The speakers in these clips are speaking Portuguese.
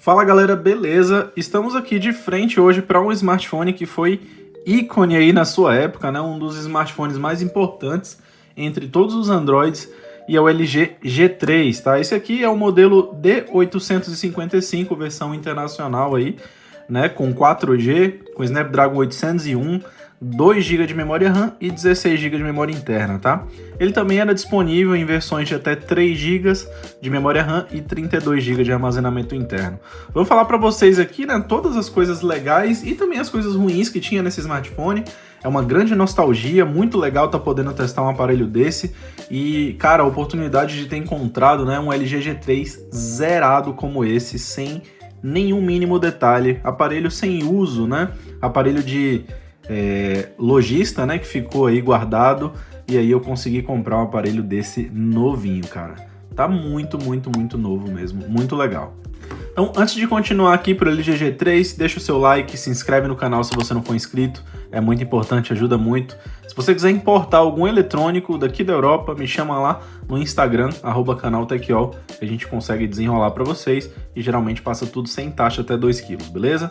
Fala galera, beleza? Estamos aqui de frente hoje para um smartphone que foi ícone aí na sua época, né? Um dos smartphones mais importantes entre todos os Androids e é o LG G3, tá? Esse aqui é o modelo D855, versão internacional aí, né? Com 4G, com Snapdragon 801, 2 GB de memória RAM e 16 GB de memória interna, tá? Ele também era disponível em versões de até 3 GB de memória RAM e 32 GB de armazenamento interno. Vou falar para vocês aqui, né, todas as coisas legais e também as coisas ruins que tinha nesse smartphone. É uma grande nostalgia, muito legal tá podendo testar um aparelho desse e, cara, a oportunidade de ter encontrado, né, um LG G3 zerado como esse, sem nenhum mínimo detalhe, aparelho sem uso, né, aparelho de lojista, né, que ficou aí guardado, e aí eu consegui comprar um aparelho desse novinho, cara. Tá muito novo mesmo, muito legal. Então, antes de continuar aqui pro LG G3, deixa o seu like, se inscreve no canal se você não for inscrito, é muito importante, ajuda muito. Se você quiser importar algum eletrônico daqui da Europa, me chama lá no Instagram, @canaltechol, que a gente consegue desenrolar para vocês, e geralmente passa tudo sem taxa até 2 kg, beleza?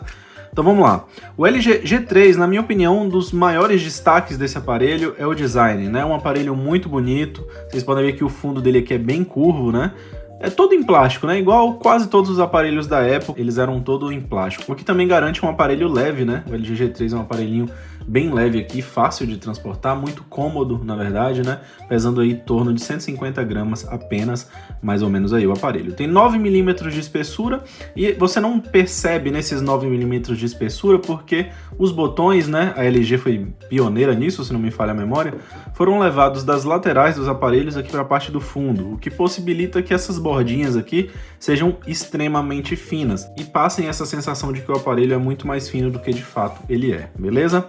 Então vamos lá. O LG G3, na minha opinião, um dos maiores destaques desse aparelho é o design, né? Um aparelho muito bonito. Vocês podem ver que o fundo dele aqui é bem curvo, né? É todo em plástico, né? Igual quase todos os aparelhos da Apple, eles eram todo em plástico. O que também garante um aparelho leve, né? O LG G3 é um aparelhinho bem leve aqui, fácil de transportar, muito cômodo, na verdade, né? Pesando aí em torno de 150 gramas apenas, mais ou menos aí o aparelho. Tem 9 milímetros de espessura e você não percebe nesses 9 milímetros de espessura porque os botões, né? A LG foi pioneira nisso, se não me falha a memória, foram levados das laterais dos aparelhos aqui para a parte do fundo, o que possibilita que essas bordinhas aqui sejam extremamente finas e passem essa sensação de que o aparelho é muito mais fino do que de fato ele é, beleza?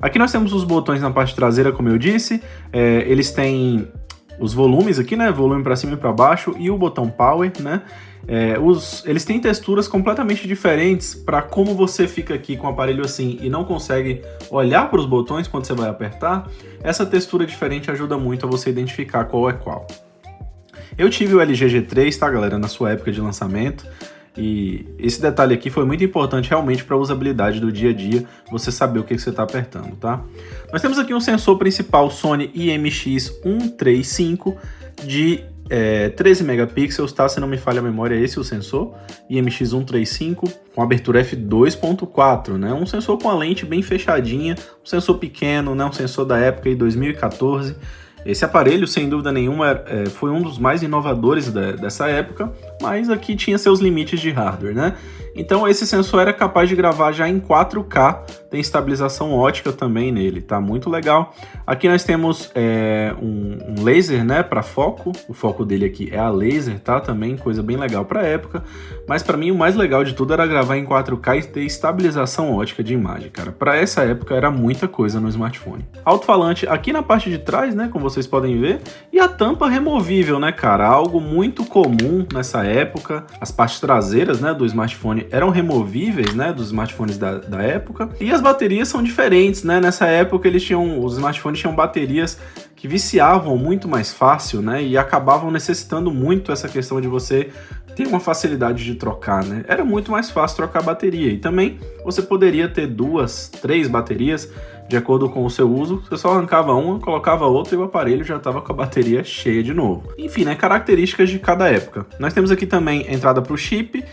Aqui nós temos os botões na parte traseira, como eu disse, eles têm os volumes aqui, né? Volume para cima e para baixo e o botão Power, né? Eles têm texturas completamente diferentes para como você fica aqui com o aparelho assim e não consegue olhar para os botões quando você vai apertar. Essa textura diferente ajuda muito a você identificar qual é qual. Eu tive o LG G3, tá, galera, na sua época de lançamento, e esse detalhe aqui foi muito importante realmente para a usabilidade do dia a dia, você saber o que você está apertando, tá? Nós temos aqui um sensor principal Sony IMX135 de 13 megapixels, tá? Se não me falha a memória, esse é o sensor, IMX135, com abertura f2.4, né? Um sensor com a lente bem fechadinha, um sensor pequeno, né? Um sensor da época de 2014. Esse aparelho, sem dúvida nenhuma, foi um dos mais inovadores dessa época, mas aqui tinha seus limites de hardware, né? Então esse sensor era capaz de gravar já em 4K, tem estabilização ótica também nele, tá? Muito legal. Aqui nós temos um laser, né, para foco, o foco dele aqui é a laser, tá? Também coisa bem legal para a época, mas para mim o mais legal de tudo era gravar em 4K e ter estabilização ótica de imagem, cara. Para essa época era muita coisa no smartphone. Alto-falante aqui na parte de trás, né, como vocês podem ver, e a tampa removível, né, cara? Algo muito comum nessa época. As partes traseiras, né, do smartphone eram removíveis, né, dos smartphones da época, e as baterias são diferentes, né? Nessa época os smartphones tinham baterias que viciavam muito mais fácil, né, e acabavam necessitando muito essa questão de você ter uma facilidade de trocar, né? Era muito mais fácil trocar bateria, e também você poderia ter 2, 3 baterias de acordo com o seu uso. Você só arrancava uma, colocava outra e o aparelho já estava com a bateria cheia de novo. Enfim, né, características de cada época. Nós temos aqui também a entrada para o chip,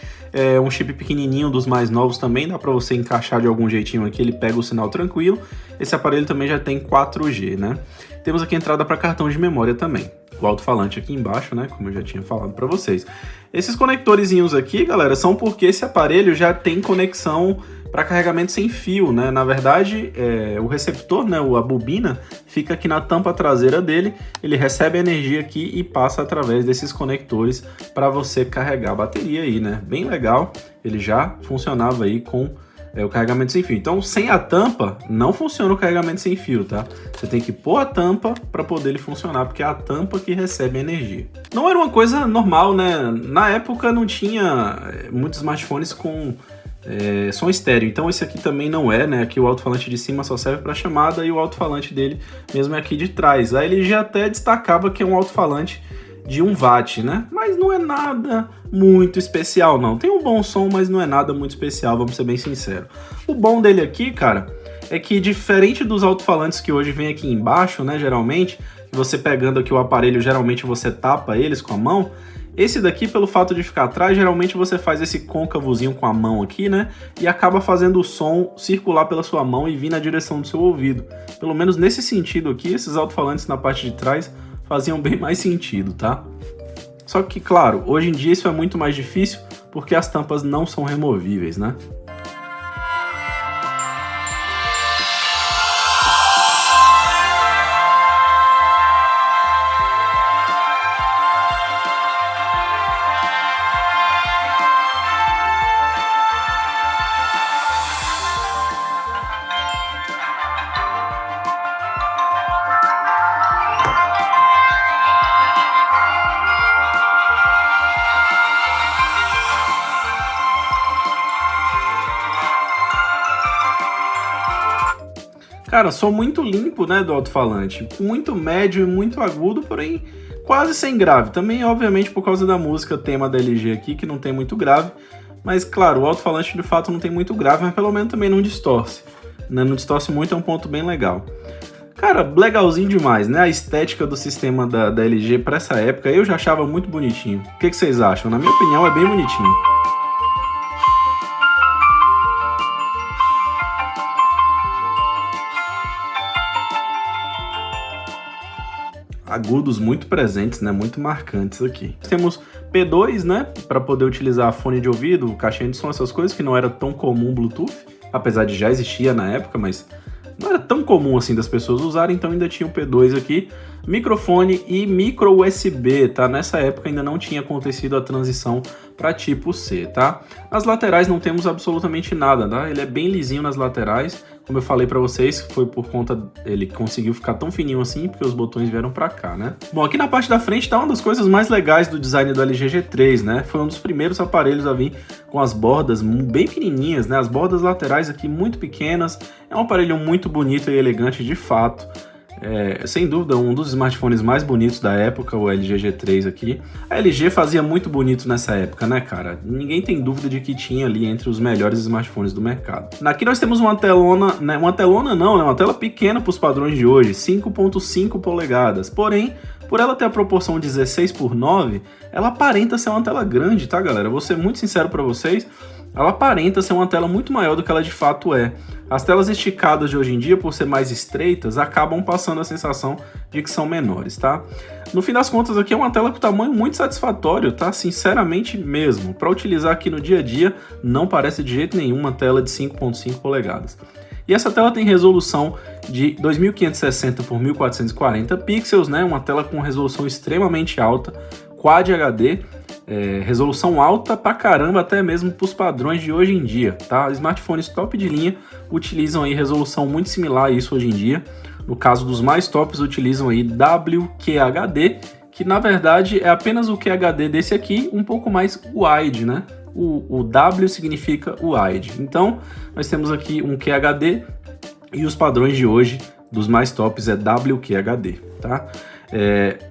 um chip pequenininho dos mais novos também, dá para você encaixar de algum jeitinho aqui, ele pega o sinal tranquilo. Esse aparelho também já tem 4G, né? Temos aqui a entrada para cartão de memória também. O alto-falante aqui embaixo, né, como eu já tinha falado para vocês. Esses conectorzinhos aqui, galera, são porque esse aparelho já tem conexão para carregamento sem fio, né? Na verdade, o receptor, né, a bobina, fica aqui na tampa traseira dele, ele recebe a energia aqui e passa através desses conectores para você carregar a bateria aí, né? Bem legal, ele já funcionava aí com o carregamento sem fio. Então, sem a tampa, não funciona o carregamento sem fio, tá? Você tem que pôr a tampa para poder ele funcionar, porque é a tampa que recebe a energia. Não era uma coisa normal, né? Na época não tinha muitos smartphones com som estéreo, então esse aqui também não é, né? Aqui o alto-falante de cima só serve para chamada e o alto-falante dele mesmo é aqui de trás. Aí ele já até destacava que é um alto-falante de 1 watt, né? Mas não é nada muito especial, não. Tem um bom som, mas não é nada muito especial, vamos ser bem sinceros. O bom dele aqui, cara, é que diferente dos alto-falantes que hoje vem aqui embaixo, né, geralmente, você pegando aqui o aparelho, geralmente você tapa eles com a mão, esse daqui, pelo fato de ficar atrás, geralmente você faz esse côncavozinho com a mão aqui, né? E acaba fazendo o som circular pela sua mão e vir na direção do seu ouvido. Pelo menos nesse sentido aqui, esses alto-falantes na parte de trás faziam bem mais sentido, tá? Só que, claro, hoje em dia isso é muito mais difícil porque as tampas não são removíveis, né? Cara, som muito limpo, né, do alto-falante. Muito médio e muito agudo, porém quase sem grave. Também, obviamente, por causa da música tema da LG aqui, que não tem muito grave. Mas, claro, o alto-falante de fato não tem muito grave, mas pelo menos também não distorce. Né? Não distorce muito, é um ponto bem legal. Cara, legalzinho demais, né? A estética do sistema da LG para essa época eu já achava muito bonitinho. O que vocês acham? Na minha opinião, é bem bonitinho. Agudos muito presentes, né? Muito marcantes aqui. Temos P2, né? Para poder utilizar fone de ouvido, caixinha de som, essas coisas que não era tão comum Bluetooth, apesar de já existia na época, mas não era tão comum assim das pessoas usarem, então ainda tinha o P2 aqui. Microfone e micro USB, tá? Nessa época ainda não tinha acontecido a transição para tipo C, tá? Nas laterais não temos absolutamente nada, tá? Ele é bem lisinho nas laterais, como eu falei para vocês, foi por conta ele conseguiu ficar tão fininho assim, porque os botões vieram para cá, né? Bom, aqui na parte da frente tá uma das coisas mais legais do design do LG G3, né? Foi um dos primeiros aparelhos a vir com as bordas bem pequenininhas, né? As bordas laterais aqui muito pequenas, é um aparelho muito bonito e elegante de fato. Sem dúvida, um dos smartphones mais bonitos da época, o LG G3 aqui. A LG fazia muito bonito nessa época, né, cara? Ninguém tem dúvida de que tinha ali entre os melhores smartphones do mercado. Aqui nós temos uma telona, né? Uma telona não, né? Uma tela pequena para os padrões de hoje, 5.5 polegadas. Porém, por ela ter a proporção 16:9, ela aparenta ser uma tela grande, tá, galera? Vou ser muito sincero para vocês, ela aparenta ser uma tela muito maior do que ela de fato é. As telas esticadas de hoje em dia, por ser mais estreitas, acabam passando a sensação de que são menores, tá? No fim das contas, aqui é uma tela com tamanho muito satisfatório, tá? Sinceramente mesmo. Para utilizar aqui no dia a dia, não parece de jeito nenhum uma tela de 5.5 polegadas. E essa tela tem resolução de 2560 por 1440 pixels, né? Uma tela com resolução extremamente alta, Quad HD, resolução alta pra caramba, até mesmo para os padrões de hoje em dia, tá? Smartphones top de linha utilizam aí resolução muito similar a isso hoje em dia. No caso dos mais tops, utilizam aí WQHD, que na verdade é apenas o QHD desse aqui, um pouco mais wide, né? O W significa wide. Então, nós temos aqui um QHD e os padrões de hoje dos mais tops é WQHD, tá?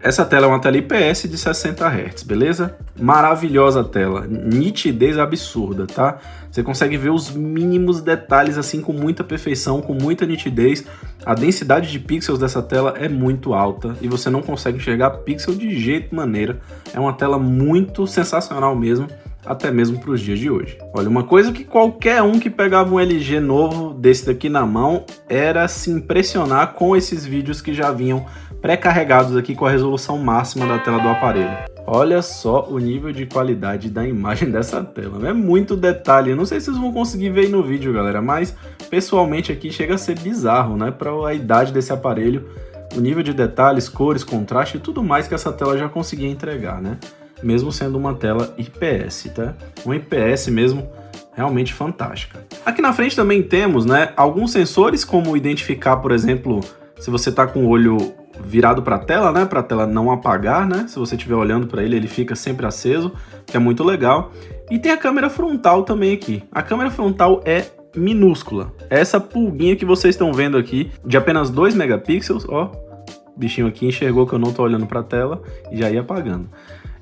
Essa tela é uma tela IPS de 60 Hz, beleza? Maravilhosa tela, nitidez absurda, tá? Você consegue ver os mínimos detalhes assim com muita perfeição, com muita nitidez. A densidade de pixels dessa tela é muito alta e você não consegue enxergar pixel de jeito maneira. É uma tela muito sensacional mesmo, até mesmo para os dias de hoje. Olha, uma coisa que qualquer um que pegava um LG novo desse daqui na mão era se impressionar com esses vídeos que já vinham pré-carregados aqui com a resolução máxima da tela do aparelho. Olha só o nível de qualidade da imagem dessa tela, é muito detalhe. Eu não sei se vocês vão conseguir ver aí no vídeo, galera, mas pessoalmente aqui chega a ser bizarro, né? Para a idade desse aparelho, o nível de detalhes, cores, contraste e tudo mais que essa tela já conseguia entregar, né? Mesmo sendo uma tela IPS, tá? Uma IPS mesmo realmente fantástica. Aqui na frente também temos, né, alguns sensores, como identificar, por exemplo, se você tá com o olho virado para a tela, né, para a tela não apagar, né? Se você estiver olhando para ele, ele fica sempre aceso, que é muito legal. E tem a câmera frontal também aqui. A câmera frontal é minúscula. Essa pulguinha que vocês estão vendo aqui, de apenas 2 megapixels, ó, O bichinho aqui enxergou que eu não tô olhando pra tela e já ia apagando.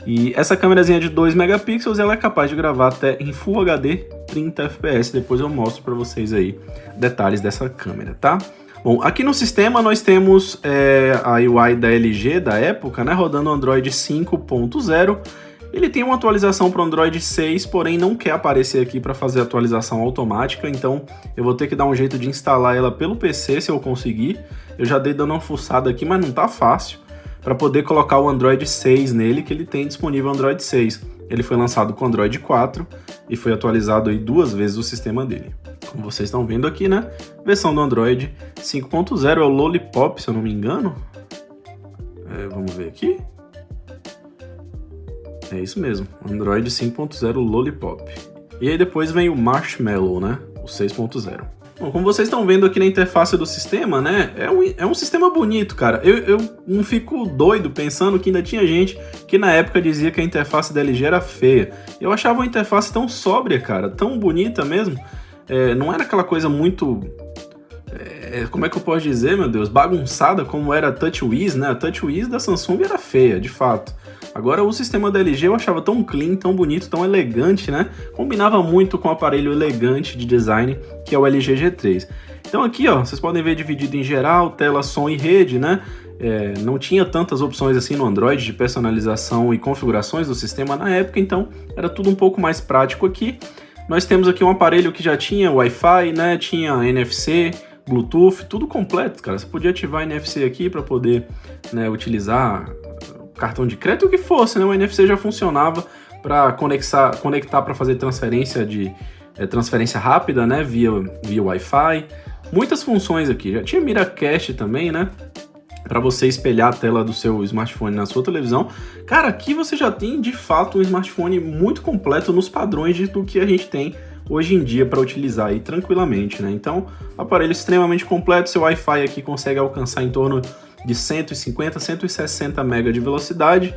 E essa câmerazinha de 2 megapixels, ela é capaz de gravar até em Full HD 30 fps. Depois eu mostro para vocês aí detalhes dessa câmera, tá? Bom, aqui no sistema nós temos a UI da LG da época, né, rodando Android 5.0. Ele tem uma atualização para o Android 6, porém não quer aparecer aqui para fazer atualização automática, então eu vou ter que dar um jeito de instalar ela pelo PC se eu conseguir. Eu já dei dando uma fuçada aqui, mas não tá fácil, para poder colocar o Android 6 nele, que ele tem disponível Android 6. Ele foi lançado com Android 4 e foi atualizado aí 2 vezes o sistema dele. Como vocês estão vendo aqui, né? Versão do Android 5.0 é o Lollipop, se eu não me engano. Vamos ver aqui. É isso mesmo, Android 5.0 Lollipop. E aí depois vem o Marshmallow, né? O 6.0. Bom, como vocês estão vendo aqui na interface do sistema, né? É um sistema bonito, cara. Eu não fico doido pensando que ainda tinha gente que na época dizia que a interface da LG era feia. Eu achava uma interface tão sóbria, cara, tão bonita mesmo. Não era aquela coisa muito... como é que eu posso dizer, meu Deus? Bagunçada como era a TouchWiz, né? A TouchWiz da Samsung era feia, de fato. Agora o sistema da LG eu achava tão clean, tão bonito, tão elegante, né? Combinava muito com o aparelho elegante de design que é o LG G3. Então aqui, ó, vocês podem ver dividido em geral, tela, som e rede, né? Não tinha tantas opções assim no Android de personalização e configurações do sistema na época, então era tudo um pouco mais prático aqui. Nós temos aqui um aparelho que já tinha Wi-Fi, né? Tinha NFC, Bluetooth, tudo completo, cara. Você podia ativar NFC aqui para poder, né, utilizar cartão de crédito, o que fosse, né? O NFC já funcionava para conectar para fazer transferência rápida, né? Via Wi-Fi. Muitas funções aqui. Já tinha Miracast também, né? Para você espelhar a tela do seu smartphone na sua televisão. Cara, aqui você já tem de fato um smartphone muito completo nos padrões do que a gente tem hoje em dia para utilizar aí tranquilamente, né? Então, aparelho extremamente completo. Seu Wi-Fi aqui consegue alcançar em torno de 150, 160 MB de velocidade,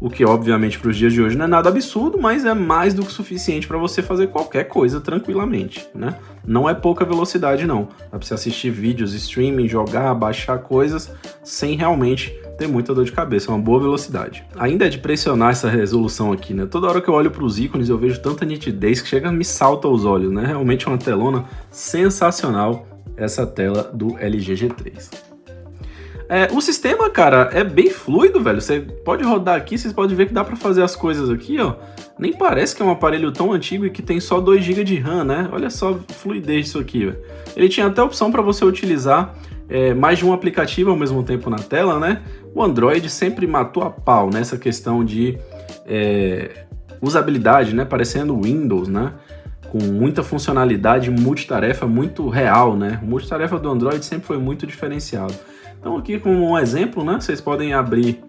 o que obviamente para os dias de hoje não é nada absurdo, mas é mais do que suficiente para você fazer qualquer coisa tranquilamente, né? Não é pouca velocidade não, dá para você assistir vídeos, streaming, jogar, baixar coisas sem realmente ter muita dor de cabeça, é uma boa velocidade. Ainda é de pressionar essa resolução aqui, né? Toda hora que eu olho para os ícones eu vejo tanta nitidez que chega a me salta aos olhos, né? Realmente é uma telona sensacional essa tela do LG G3. O sistema, cara, é bem fluido, velho. Você pode rodar aqui, vocês podem ver que dá pra fazer as coisas aqui, ó. Nem parece que é um aparelho tão antigo e que tem só 2 GB de RAM, né? Olha só a fluidez disso aqui, velho. Ele tinha até a opção para você utilizar mais de um aplicativo ao mesmo tempo na tela, né? O Android sempre matou a pau nessa questão de usabilidade, né? Parecendo o Windows, né? Com muita funcionalidade, multitarefa muito real, né? O multitarefa do Android sempre foi muito diferenciado. Então aqui como um exemplo, né, vocês podem abrir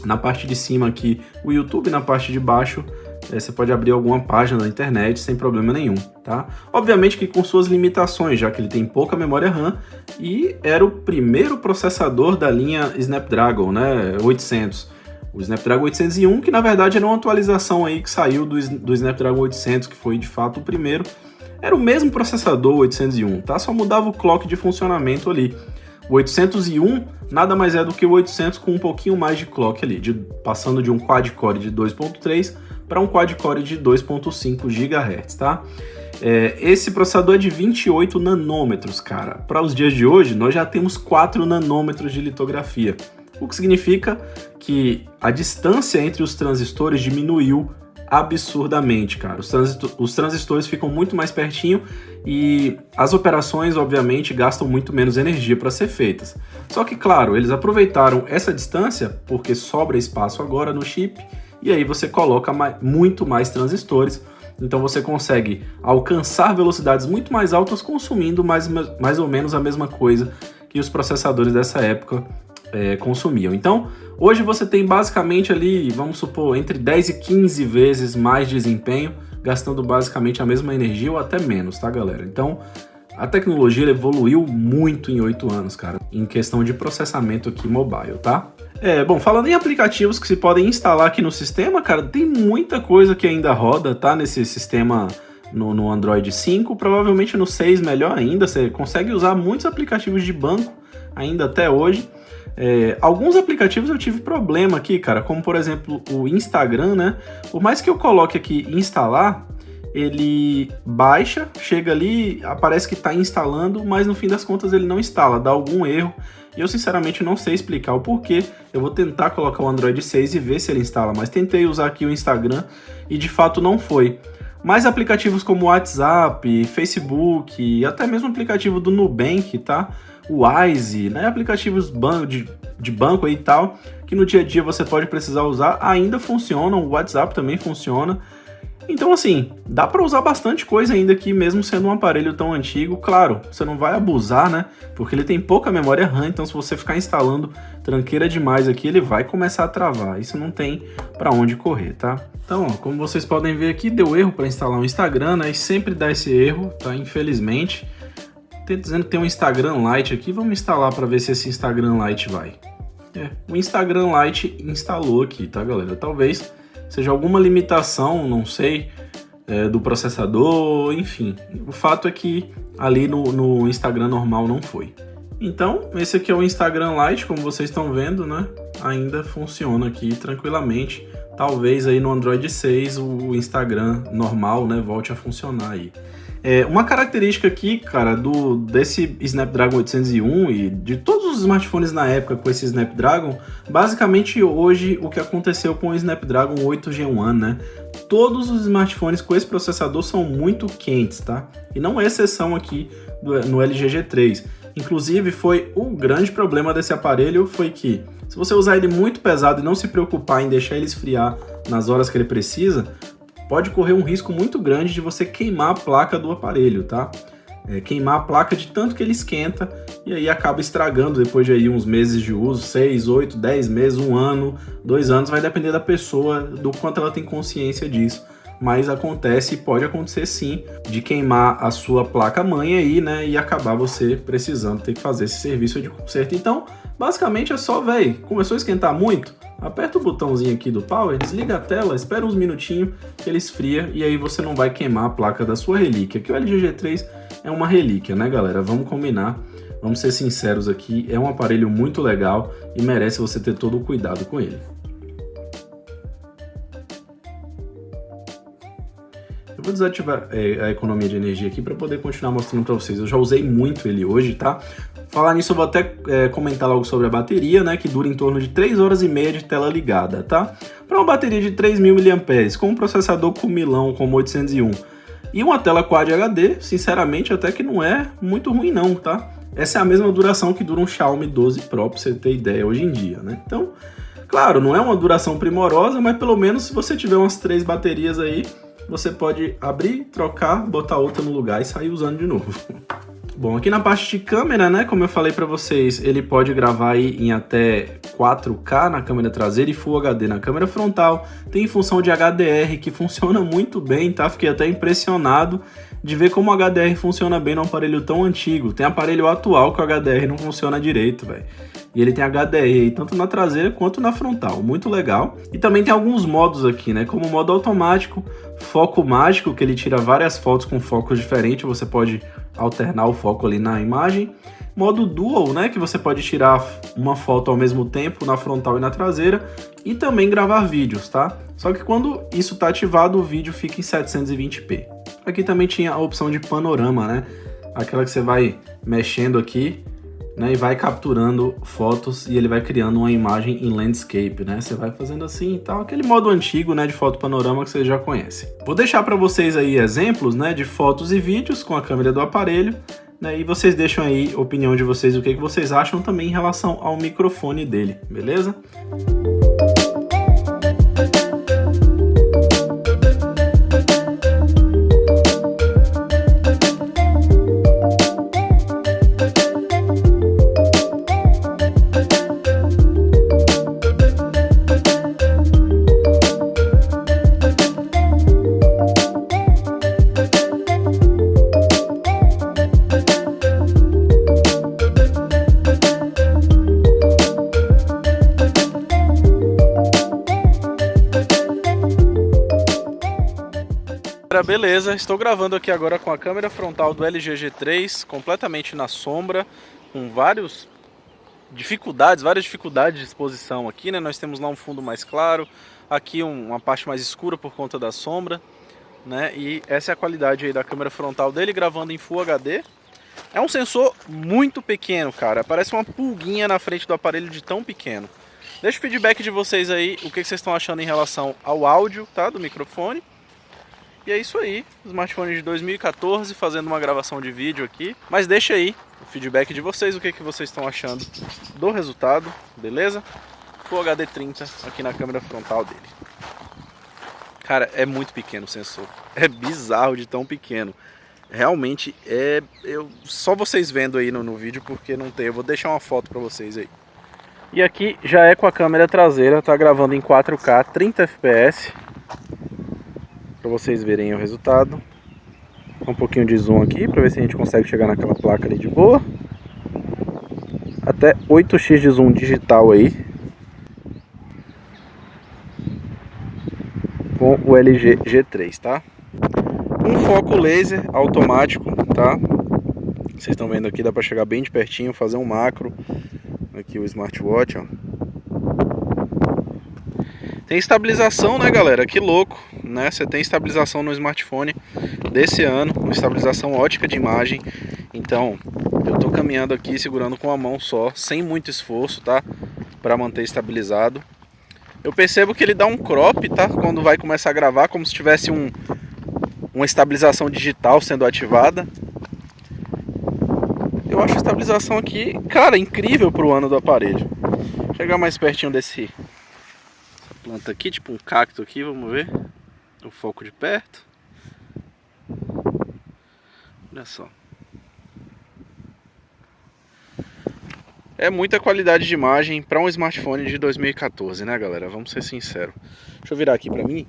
na parte de cima aqui o YouTube, na parte de baixo você pode abrir alguma página da internet sem problema nenhum, tá? Obviamente que com suas limitações, já que ele tem pouca memória RAM e era o primeiro processador da linha Snapdragon, né, 800. O Snapdragon 801, que na verdade era uma atualização aí que saiu do Snapdragon 800, que foi de fato o primeiro. Era o mesmo processador 801, tá? Só mudava o clock de funcionamento ali. O 801 nada mais é do que o 800 com um pouquinho mais de clock ali, passando de um quad-core de 2.3 para um quad-core de 2.5 GHz, tá? Esse processador é de 28 nanômetros, cara. Para os dias de hoje, nós já temos 4 nanômetros de litografia, o que significa que a distância entre os transistores diminuiu absurdamente, cara. Os transistores ficam muito mais pertinho e as operações, obviamente, gastam muito menos energia para ser feitas. Só que, claro, eles aproveitaram essa distância porque sobra espaço agora no chip e aí você coloca muito mais transistores, então você consegue alcançar velocidades muito mais altas consumindo mais ou menos a mesma coisa que os processadores dessa época consumiam. Então, hoje você tem basicamente ali, vamos supor, entre 10 e 15 vezes mais desempenho, gastando basicamente a mesma energia ou até menos, tá, galera? Então, a tecnologia evoluiu muito em 8 anos, cara, em questão de processamento aqui mobile, tá? Bom, falando em aplicativos que se podem instalar aqui no sistema, cara, tem muita coisa que ainda roda, tá, nesse sistema no Android 5, provavelmente no 6 melhor ainda, você consegue usar muitos aplicativos de banco ainda até hoje. Alguns aplicativos eu tive problema aqui, cara, como por exemplo o Instagram, né? Por mais que eu coloque aqui instalar, ele baixa, chega ali, aparece que está instalando, mas no fim das contas ele não instala, dá algum erro. E eu sinceramente não sei explicar o porquê. Eu vou tentar colocar o Android 6 e ver se ele instala, mas tentei usar aqui o Instagram e de fato não foi. Mas aplicativos como WhatsApp, Facebook e até mesmo o aplicativo do Nubank, tá? O Wise, né? Aplicativos de banco aí e tal, que no dia a dia você pode precisar usar, ainda funcionam. O WhatsApp também funciona. Então, assim, dá para usar bastante coisa ainda aqui, mesmo sendo um aparelho tão antigo. Claro, você não vai abusar, né? Porque ele tem pouca memória RAM, então se você ficar instalando tranqueira demais aqui, ele vai começar a travar. Isso não tem para onde correr, tá? Então, ó, como vocês podem ver aqui, deu erro para instalar um Instagram, né? E sempre dá esse erro, tá? Infelizmente. Tem dizendo que tem um Instagram Lite aqui, vamos instalar para ver se esse Instagram Lite vai. O Instagram Lite instalou aqui, tá, galera? Talvez seja alguma limitação, não sei, do processador, enfim. O fato é que ali no Instagram normal não foi. Então, esse aqui é o Instagram Lite, como vocês estão vendo, né? Ainda funciona aqui tranquilamente. Talvez aí no Android 6 o Instagram normal, né, volte a funcionar aí. Uma característica aqui, cara, desse Snapdragon 801 e de todos os smartphones na época com esse Snapdragon, basicamente hoje o que aconteceu com o Snapdragon 8Gen 1, né? Todos os smartphones com esse processador são muito quentes, tá? E não é exceção aqui no LG G3. Inclusive, foi o grande problema desse aparelho foi que, se você usar ele muito pesado e não se preocupar em deixar ele esfriar nas horas que ele precisa, pode correr um risco muito grande de você queimar a placa do aparelho, tá? Queimar a placa de tanto que ele esquenta e aí acaba estragando depois de aí uns meses de uso, 6, 8, 10 meses, 1 ano, 2 anos, vai depender da pessoa, do quanto ela tem consciência disso. Mas acontece, pode acontecer sim, de queimar a sua placa-mãe aí, né, e acabar você precisando ter que fazer esse serviço de conserto. Então, basicamente é só, velho, começou a esquentar muito, aperta o botãozinho aqui do power, desliga a tela, espera uns minutinhos que ele esfria e aí você não vai queimar a placa da sua relíquia, que o LG G3 é uma relíquia, né, galera? Vamos combinar, vamos ser sinceros aqui, é um aparelho muito legal e merece você ter todo o cuidado com ele. Eu vou desativar a economia de energia aqui para poder continuar mostrando para vocês. Eu já usei muito ele hoje, tá? Falar nisso, eu vou até comentar logo sobre a bateria, né? Que dura em torno de 3 horas e meia de tela ligada, tá? Para uma bateria de 3.000 mAh, com um processador Cumilão como 801 e uma tela Quad HD, sinceramente, até que não é muito ruim não, tá? Essa é a mesma duração que dura um Xiaomi 12 Pro, pra você ter ideia, hoje em dia, né? Então, claro, não é uma duração primorosa, mas pelo menos se você tiver umas 3 baterias aí, você pode abrir, trocar, botar outra no lugar e sair usando de novo. Bom, aqui na parte de câmera, né, como eu falei para vocês, ele pode gravar aí em até 4K na câmera traseira e Full HD na câmera frontal. Tem função de HDR que funciona muito bem, tá? Fiquei até impressionado de ver como o HDR funciona bem num aparelho tão antigo. Tem aparelho atual que o HDR não funciona direito, velho. E ele tem HDR aí tanto na traseira quanto na frontal, muito legal. E também tem alguns modos aqui, né, como o modo automático, foco mágico, que ele tira várias fotos com focos diferentes, você pode alternar o foco ali na imagem. Modo Dual, né, que você pode tirar uma foto ao mesmo tempo na frontal e na traseira e também gravar vídeos, tá? Só que quando isso tá ativado, o vídeo fica em 720p. Aqui também tinha a opção de panorama, né? Aquela que você vai mexendo aqui, né, e vai capturando fotos e ele vai criando uma imagem em landscape, né? Você vai fazendo assim e tal, aquele modo antigo, né, de foto panorama que vocês já conhecem. Vou deixar para vocês aí exemplos, né, de fotos e vídeos com a câmera do aparelho, né, e vocês deixam aí a opinião de vocês, o que vocês acham também em relação ao microfone dele, beleza? Beleza, estou gravando aqui agora com a câmera frontal do LG G3, completamente na sombra, com vários várias dificuldades de exposição aqui, né? Nós temos lá um fundo mais claro, aqui uma parte mais escura por conta da sombra, né? E essa é a qualidade aí da câmera frontal dele, gravando em Full HD. É um sensor muito pequeno, cara, parece uma pulguinha na frente do aparelho de tão pequeno. Deixa o feedback de vocês aí, o que vocês estão achando em relação ao áudio, tá, do microfone. E é isso aí, smartphone de 2014, fazendo uma gravação de vídeo aqui. Mas deixa aí o feedback de vocês, o que vocês estão achando do resultado, beleza? Full HD 30 aqui na câmera frontal dele. Cara, é muito pequeno o sensor, é bizarro de tão pequeno. Realmente só vocês vendo aí no vídeo, porque não tem, eu vou deixar uma foto pra vocês aí. E aqui já é com a câmera traseira, tá gravando em 4K 30 fps. Para vocês verem o resultado. Um pouquinho de zoom aqui para ver se a gente consegue chegar naquela placa ali de boa. Até 8x de zoom digital aí. Com o LG G3, tá? Um foco laser automático, tá? Vocês estão vendo aqui, dá para chegar bem de pertinho, fazer um macro. Aqui o smartwatch, ó. Tem estabilização, né, galera? Que louco, né? Você tem estabilização no smartphone desse ano, uma estabilização ótica de imagem. Então, eu tô caminhando aqui segurando com a mão só, sem muito esforço, tá? Para manter estabilizado. Eu percebo que ele dá um crop, tá? Quando vai começar a gravar, como se tivesse uma estabilização digital sendo ativada. Eu acho a estabilização aqui, cara, incrível pro ano do aparelho. Vou chegar mais pertinho essa planta aqui, tipo um cacto aqui, vamos ver o foco de perto. Olha só. É muita qualidade de imagem para um smartphone de 2014, né, galera? Vamos ser sinceros. Deixa eu virar aqui pra mim.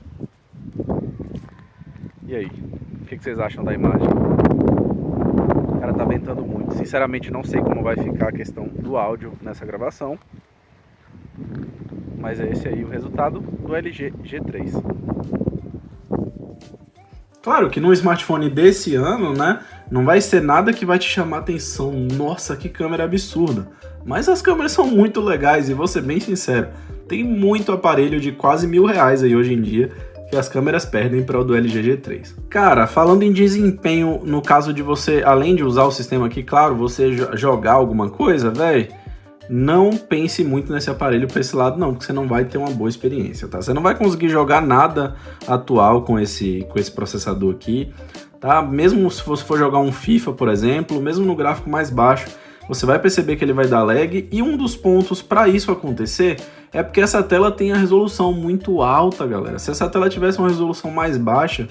E aí? O que vocês acham da imagem? O cara tá ventando muito. Sinceramente, não sei como vai ficar a questão do áudio nessa gravação. Mas é esse aí o resultado do LG G3. Claro que num smartphone desse ano, né, não vai ser nada que vai te chamar a atenção. Nossa, que câmera absurda. Mas as câmeras são muito legais e vou ser bem sincero, tem muito aparelho de quase R$1.000 aí hoje em dia que as câmeras perdem para o do LG G3. Cara, falando em desempenho, no caso de você, além de usar o sistema aqui, claro, você jogar alguma coisa, velho, não pense muito nesse aparelho para esse lado não, porque você não vai ter uma boa experiência, tá? Você não vai conseguir jogar nada atual com esse processador aqui, tá? Mesmo se você for jogar um FIFA, por exemplo, mesmo no gráfico mais baixo, você vai perceber que ele vai dar lag, e um dos pontos para isso acontecer é porque essa tela tem a resolução muito alta, galera. Se essa tela tivesse uma resolução mais baixa,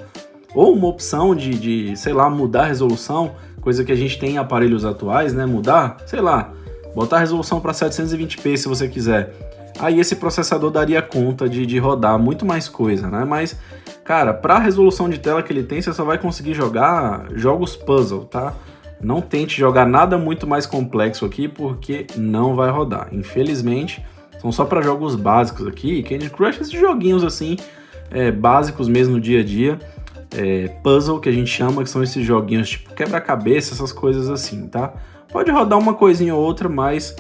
ou uma opção de sei lá, mudar a resolução, coisa que a gente tem em aparelhos atuais, né? Mudar, sei lá, botar a resolução para 720p se você quiser. Aí esse processador daria conta de rodar muito mais coisa, né? Mas, cara, para a resolução de tela que ele tem, você só vai conseguir jogar jogos puzzle, tá? Não tente jogar nada muito mais complexo aqui, porque não vai rodar. Infelizmente, são só para jogos básicos aqui. Candy Crush, esses joguinhos assim, básicos mesmo no dia a dia. Puzzle, que a gente chama, que são esses joguinhos tipo quebra-cabeça, essas coisas assim, tá? Pode rodar uma coisinha ou outra, mas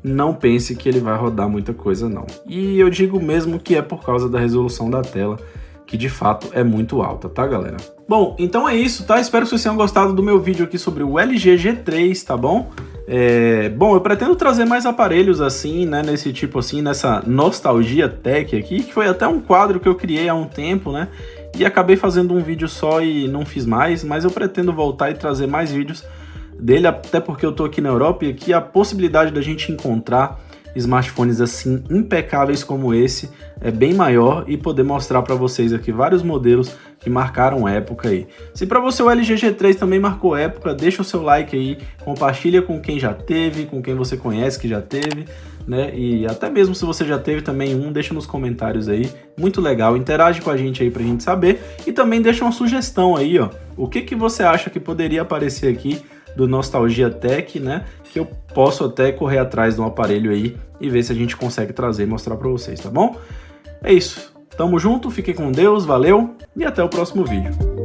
não pense que ele vai rodar muita coisa não. E eu digo mesmo que é por causa da resolução da tela, que de fato é muito alta, tá, galera? Bom, então é isso, tá? Espero que vocês tenham gostado do meu vídeo aqui sobre o LG G3, tá bom? Bom, eu pretendo trazer mais aparelhos assim, né, nesse tipo assim, nessa nostalgia tech aqui, que foi até um quadro que eu criei há um tempo, né? E acabei fazendo um vídeo só e não fiz mais, mas eu pretendo voltar e trazer mais vídeos dele, até porque eu tô aqui na Europa e aqui a possibilidade da gente encontrar smartphones assim impecáveis como esse é bem maior, e poder mostrar para vocês aqui vários modelos que marcaram época aí. Se para você o LG G3 também marcou época, deixa o seu like aí, compartilha com quem já teve, com quem você conhece que já teve, né? E até mesmo se você já teve também deixa nos comentários aí, muito legal, interage com a gente aí pra gente saber, e também deixa uma sugestão aí, ó, o que você acha que poderia aparecer aqui do Nostalgia Tech, né? Que eu posso até correr atrás de um aparelho aí e ver se a gente consegue trazer e mostrar para vocês, tá bom? É isso. Tamo junto, fiquem com Deus, valeu e até o próximo vídeo.